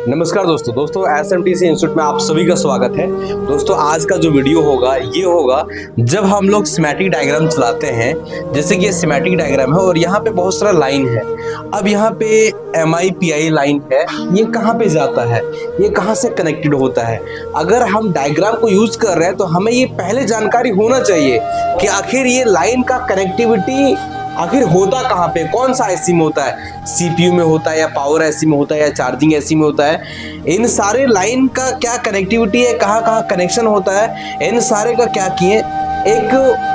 नमस्कार दोस्तों SMTC institute में आप सभी का स्वागत है। दोस्तों आज का जो वीडियो होगा ये होगा जब हम लोग स्कीमेटिक डायग्राम चलाते हैं, जैसे कि ये स्कीमेटिक डायग्राम है और यहाँ पे बहुत सारा लाइन है। अब यहाँ पे MIPI लाइन है, ये कहाँ पे जाता है, ये कहाँ से कनेक्टेड होता है। अगर हम डायग्राम को यूज कर रहे हैं तो हमें ये पहले जानकारी होना चाहिए कि आखिर ये लाइन का कनेक्टिविटी आखिर होता कहाँ पे, कौन सा IC में होता है, CPU में होता है या पावर IC में होता है या चार्जिंग IC में होता है। इन सारे लाइन का क्या कनेक्टिविटी है, कहाँ कहाँ कनेक्शन होता है, इन सारे का क्या किए एक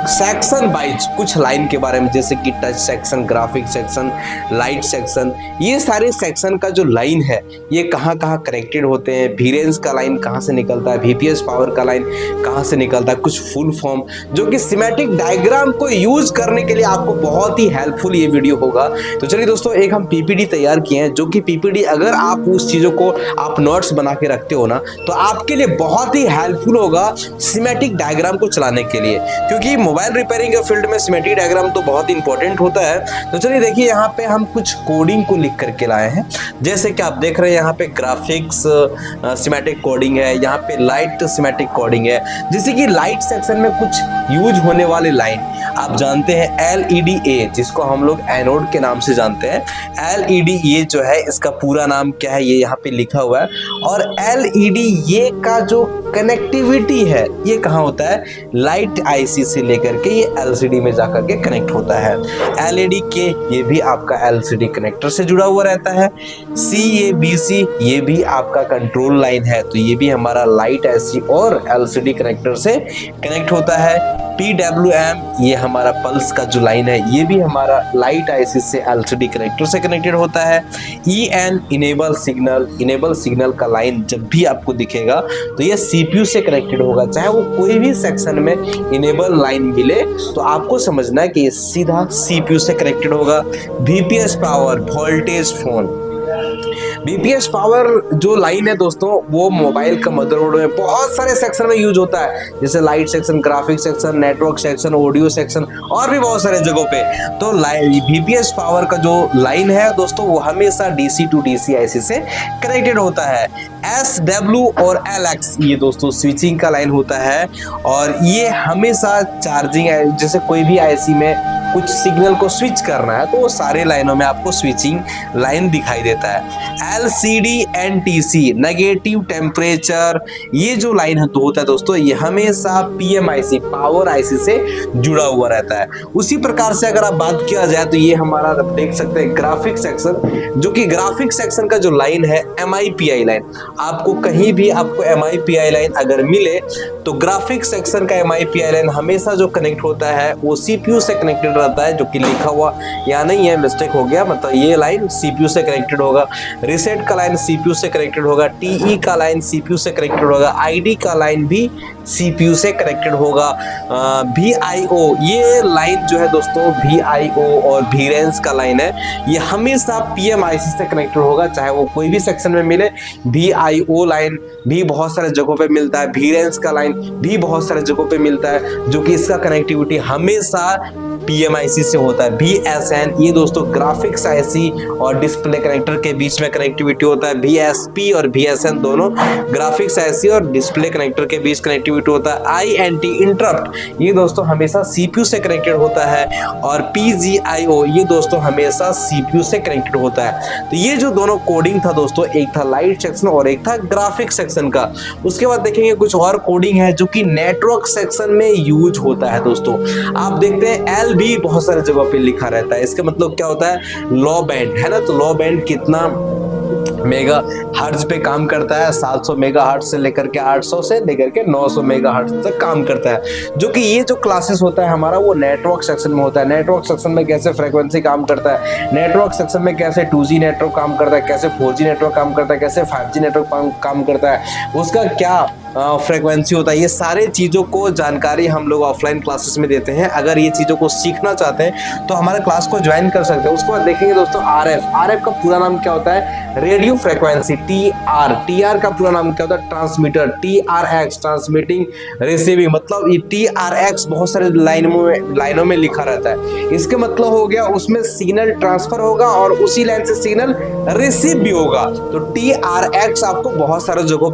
सेक्शन वाइज कुछ लाइन के बारे में, जैसे कि touch section, graphic section, light section, ये सारे सेक्शन का जो लाइन है ये कहाँ कहाँ कनेक्टेड होते हैं, वीरेंस का लाइन कहाँ से निकलता है, VPS पावर का लाइन कहाँ से निकलता है, कुछ फुल फॉर्म जो कि स्कीमेटिक डायग्राम को यूज करने के लिए आपको बहुत ही हेल्पफुल ये वीडियो होगा। तो चलिए दोस्तों, एक हम PPT तैयार किए हैं जो कि PPT अगर आप उस चीजों को आप नोट्स बना के रखते हो ना तो आपके लिए बहुत ही हेल्पफुल होगा स्कीमेटिक डायग्राम को चलाने के लिए, क्योंकि मोबाइल रिपेयरिंग के फील्ड में स्कीमेटिक डायग्राम तो बहुत इंपॉर्टेंट होता है। तो चलिए देखिए, यहाँ पे हम कुछ कोडिंग को लिख करके लाए हैं। जैसे कि आप देख रहे हैं यहाँ पे ग्राफिक्स स्कीमेटिक कोडिंग है, यहाँ पे लाइट स्कीमेटिक कोडिंग है। जैसे कि लाइट सेक्शन में कुछ यूज होने वाले लाइन आप जानते हैं LEDA, जिसको हम लोग एनोड के नाम से जानते हैं। LEDA जो है इसका पूरा नाम क्या है ये यहाँ पे लिखा हुआ है। और LEDA का जो कनेक्टिविटी है ये कहाँ होता है, लाइट IC से लेकर के ये LCD में जाकर के कनेक्ट होता है। LED के ये भी आपका LCD कनेक्टर से जुड़ा हुआ रहता है। CABC ये भी आपका कंट्रोल लाइन है, तो ये भी हमारा लाइट IC और LCD कनेक्टर से कनेक्ट होता है। PWM ये हमारा पल्स का जो लाइन है ये भी हमारा लाइट IC से LCD कनेक्टर से कनेक्टेड होता है। EN इनेबल सिग्नल का लाइन जब भी आपको दिखेगा तो ये CPU से कनेक्टेड होगा, चाहे वो कोई भी सेक्शन में इनेबल लाइन मिले तो आपको समझना है कि ये सीधा CPU से कनेक्टेड होगा। VPS power voltage phone, VPS power जो लाइन है दोस्तों वो मोबाइल का मदरबोर्ड में बहुत सारे सेक्शन में यूज होता है, जैसे light section, graphic section, network section, audio section और भी बहुत सारे जगहों पे। तो VPS पावर का जो लाइन है दोस्तों वो हमेशा DC to DC IC से कनेक्टेड होता है। SW और LX ये दोस्तों स्विचिंग का लाइन होता है और ये हमेशा चार्जिंग है, जैसे कोई भी IC में कुछ सिग्नल को स्विच करना है तो वो सारे लाइनों में आपको स्विचिंग लाइन दिखाई देता है। LCD NTC नेगेटिव टेम्परेचर ये जो लाइन है तो होता है दोस्तों ये हमेशा PMIC पावर IC से जुड़ा हुआ रहता है। उसी प्रकार से अगर आप बात किया जाए तो ये हमारा देख सकते हैं ग्राफिक सेक्शन, जो कि ग्राफिक सेक्शन का जो लाइन है MIPI लाइन, आपको कहीं भी आपको MIPI लाइन अगर मिले तो ग्राफिक सेक्शन का MIPI लाइन हमेशा जो कनेक्ट होता है वो CPU से कनेक्टेड रहता है, जो कि लिखा हुआ यहाँ नहीं है, मिस्टेक हो गया, मतलब ये लाइन CPU से कनेक्टेड होगा। रीसेट का लाइन CPU से कनेक्टेड होगा। TE का लाइन CPU से कनेक्टेड होगा। ID का लाइन भी CPU से कनेक्टेड होगा। VIO ये लाइन जो है दोस्तों VIO और वीरेंस का लाइन है ये हमेशा PMIC से कनेक्टेड होगा, चाहे वो कोई भी सेक्शन में मिले। VIO लाइन भी बहुत सारे जगहों पे मिलता है, वीरेंस का लाइन भी बहुत सारे जगहों पे मिलता है, जो कि इसका कनेक्टिविटी हमेशा PMIC से होता है। VSN ये दोस्तों ग्राफिक्स IC और डिस्प्ले कनेक्टर के बीच में कनेक्टिविटी होता है। VSP और VSN दोनों ग्राफिक्स IC और डिस्प्ले कनेक्टर के बीच कनेक्टिविटी होता है। INT इंटरप्ट ये दोस्तों हमेशा CPU से कनेक्टेड होता है और PGIO ये दोस्तों हमेशा CPU से कनेक्टेड होता है। तो ये जो दोनों कोडिंग था दोस्तों, एक था लाइट सेक्शन और एक था ग्राफिक सेक्शन का। उसके बाद देखेंगे कुछ और कोडिंग है जो कि नेटवर्क सेक्शन में यूज होता है दोस्तों। आप देखते हैं भी बहुत सारे जगह पे लिखा रहता है, इसका मतलब क्या होता है, लो बैंड है ना। तो लो बैंड कितना मेगा हर्ट्ज पे काम करता है, 700 मेगा हर्ट्ज से लेकर के 800 से लेकर के 900 मेगा हर्ट्ज तक काम करता है। जो कि ये जो क्लासेस होता है हमारा वो नेटवर्क सेक्शन में होता है। नेटवर्क सेक्शन में कैसे फ्रीक्वेंसी काम करता है, नेटवर्क सेक्शन में कैसे 2G नेटवर्क काम करता है, कैसे 4G नेटवर्क काम करता है, कैसे 5G नेटवर्क काम करता है, उसका क्या फ्रीक्वेंसी होता है, ये सारे चीज़ों को जानकारी हम लोग ऑफलाइन क्लासेस में देते हैं। अगर ये चीज़ों को सीखना चाहते हैं तो हमारे क्लास को ज्वाइन कर सकते हैं। उसके बाद देखेंगे दोस्तों RF का पूरा नाम क्या होता है, रेडियो फ्रीक्वेंसी। TR का पूरा नाम क्या होता है, ट्रांसमीटर। TRX ट्रांसमिटिंग रिसीविंग, मतलब ये TRX बहुत सारे लाइनों में लिखा रहता है। इसके मतलब हो गया उसमें सिग्नल ट्रांसफर होगा और उसी लाइन से सिग्नल रिसीव भी होगा। तो TRX आपको बहुत सारे जगहों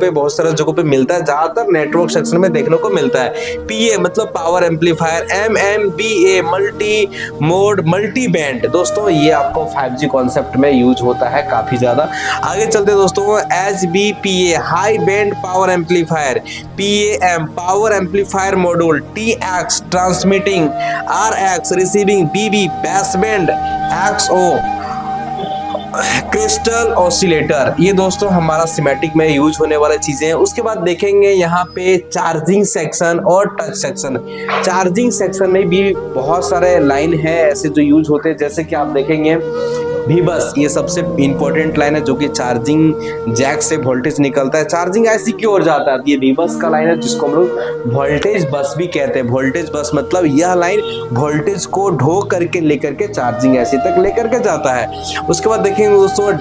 पे मिलता है, ज्यादातर नेटवर्क सेक्शन में देखने को मिलता है। PA मतलब power amplifier. MMBA multi mode multi band. दोस्तों ये आपको 5G कॉन्सेप्ट में यूज होता है काफी ज्यादा। आगे चलते दोस्तों, HBPA high band power amplifier. PAM power amplifier module. TX transmitting. RX receiving. BB base band. XO crystal oscillator. ये दोस्तों हमारा सिमेटिक में यूज होने वाली चीजें हैं। उसके बाद देखेंगे यहाँ पे चार्जिंग सेक्शन और टच सेक्शन। चार्जिंग सेक्शन में भी बहुत सारे लाइन है ऐसे जो यूज होते हैं, जैसे कि आप देखेंगे भी बस, ये सबसे इंपॉर्टेंट लाइन है जो कि चार्जिंग जैक से वोल्टेज निकलता है। चार्जिंग ऐसी की ओर जाता है, ये भी बस का लाइन है जिसको हम लोग वोल्टेज बस भी कहते हैं। वोल्टेज बस मतलब यह लाइन वोल्टेज को ढो करके लेकर के चार्जिंग ऐसी तक लेकर के जाता है। उसके बाद देखेंगे दोस्तों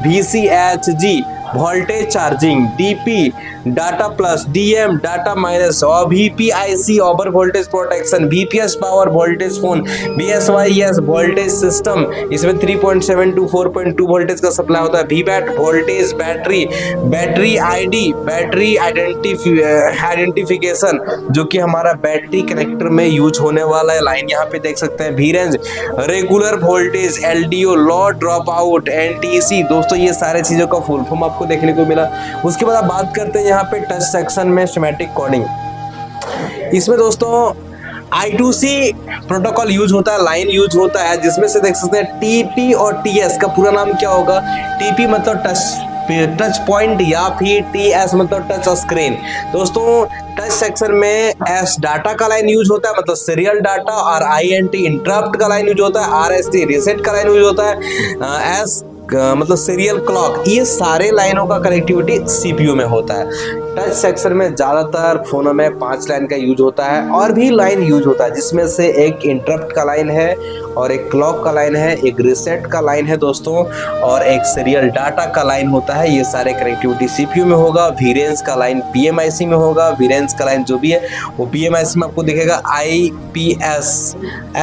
VCHG voltage charging. DP data plus. DM data minus. और VPIC over voltage protection. VPS power voltage phone. BSYS voltage system, इसमें 3.7 to 4.2 वोल्टेज का सप्लाई होता है। VBAT voltage battery. Battery ID battery identification, जो कि हमारा बैटरी कनेक्टर में use होने वाला है, लाइन यहाँ पे देख सकते हैं। VRANGE regular voltage. LDO लो ड्रॉप आउट। NTC। दोस्तों ये सारे चीजों का फुल फॉर्म आपको देखने को मिला। उसके बाद आप बात करते हैं यहाँ पे टच सेक्शन में सिमेटिक कोडिंग। इसमें दोस्तों I2C प्रोटोकॉल यूज होता है, लाइन यूज होता है, जिसमें से देख सकते हैं TP और TS का पूरा नाम क्या होगा। TP मतलब टच पॉइंट या फिर TS मतलब टच स्क्रीन। दोस्तों टच सेक्शन में S डाटा का लाइन यूज होता है, मतलब सीरियल डाटा, और INT इंटरप्ट का लाइन यूज होता है, RST रीसेट का लाइन यूज होता है, S मतलब सीरियल क्लॉक। ये सारे लाइनों का कनेक्टिविटी CPU में होता है। टच सेक्शन में ज्यादातर फोनों में 5 लाइन का यूज होता है, और भी लाइन यूज होता है, जिसमें से एक इंटरप्ट का लाइन है, और एक क्लॉक का लाइन है, एक रीसेट का लाइन है दोस्तों, और एक सीरियल डाटा का लाइन होता है। ये सारे कनेक्टिविटी CPU में होगा। VRANGE का लाइन PMIC में होगा। VRANGE का लाइन जो भी है वो PMIC में आपको दिखेगा। IPS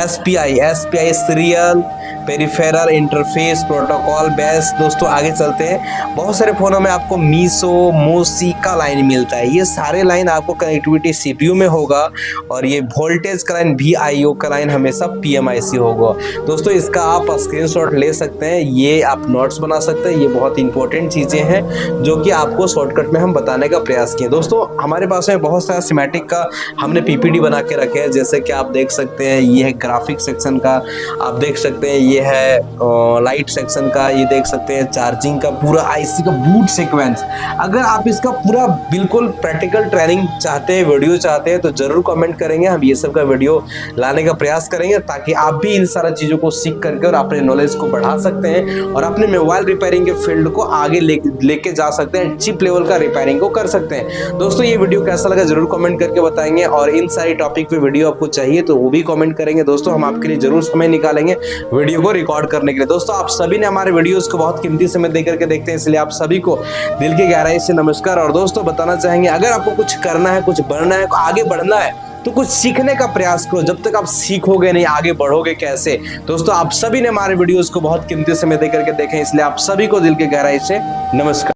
SPI serial peripheral interface protocol base. दोस्तों आगे चलते हैं, बहुत सारे फोनों में आपको MOSI का लाइन मिलता है। ये सारे लाइन आपको कनेक्टिविटी CPU में होगा, और ये वोल्टेज का लाइन VIO का लाइन हमेशा PMIC होगा। दोस्तों इसका आप स्क्रीनशॉट ले सकते हैं, ये आप नोट्स बना सकते हैं। ये बहुत इंपॉर्टेंट चीजें हैं जो कि आपको शॉर्टकट में हम बताने का प्रयास किए। दोस्तों हमारे पास में बहुत सारा सिमेटिक का हमने PPT बना के रखे हैं, जैसे कि आप देख सकते हैं ये है ग्राफिक सेक्शन का, आप देख सकते हैं ये है लाइट सेक्शन का, ये देख सकते हैं चार्जिंग का पूरा IC का बूट सीक्वेंस। अगर आप इसका पूरा बिल्कुल प्रैक्टिकल ट्रेनिंग चाहते हैं, वीडियो चाहते हैं, तो जरूर कमेंट करेंगे, हम ये सब का वीडियो लाने का प्रयास करेंगे, ताकि आप भी इन सारा चीजों को सीख करके और अपने नॉलेज को बढ़ा सकते हैं, और अपने मोबाइल रिपेयरिंग के फील्ड को आगे लेके जा सकते हैं, चिप लेवल का रिपेयरिंग को कर सकते हैं। दोस्तों ये वीडियो कैसा लगा जरूर कमेंट करके बताएंगे, और इन सारी टॉपिक पे वीडियो आपको चाहिए तो वो भी कमेंट करेंगे। दोस्तों हम आपके लिए जरूर समय निकालेंगे वीडियो को रिकॉर्ड करने के लिए। दोस्तों आप सभी ने हमारे वीडियोस को बहुत कीमती समय देकर के देखते हैं, इसलिए आप सभी को दिल की गहराई से नमस्कार। और दोस्तों बताना चाहेंगे, अगर आपको कुछ करना है, कुछ बनना है, आगे बढ़ना है, तो कुछ सीखने का प्रयास करो। जब तक आप सीखोगे नहीं, आगे बढ़ोगे कैसे। दोस्तों आप सभी ने हमारे वीडियोस को बहुत कीमती समय देकर के देखें, इसलिए आप सभी को दिल की गहराई से नमस्कार।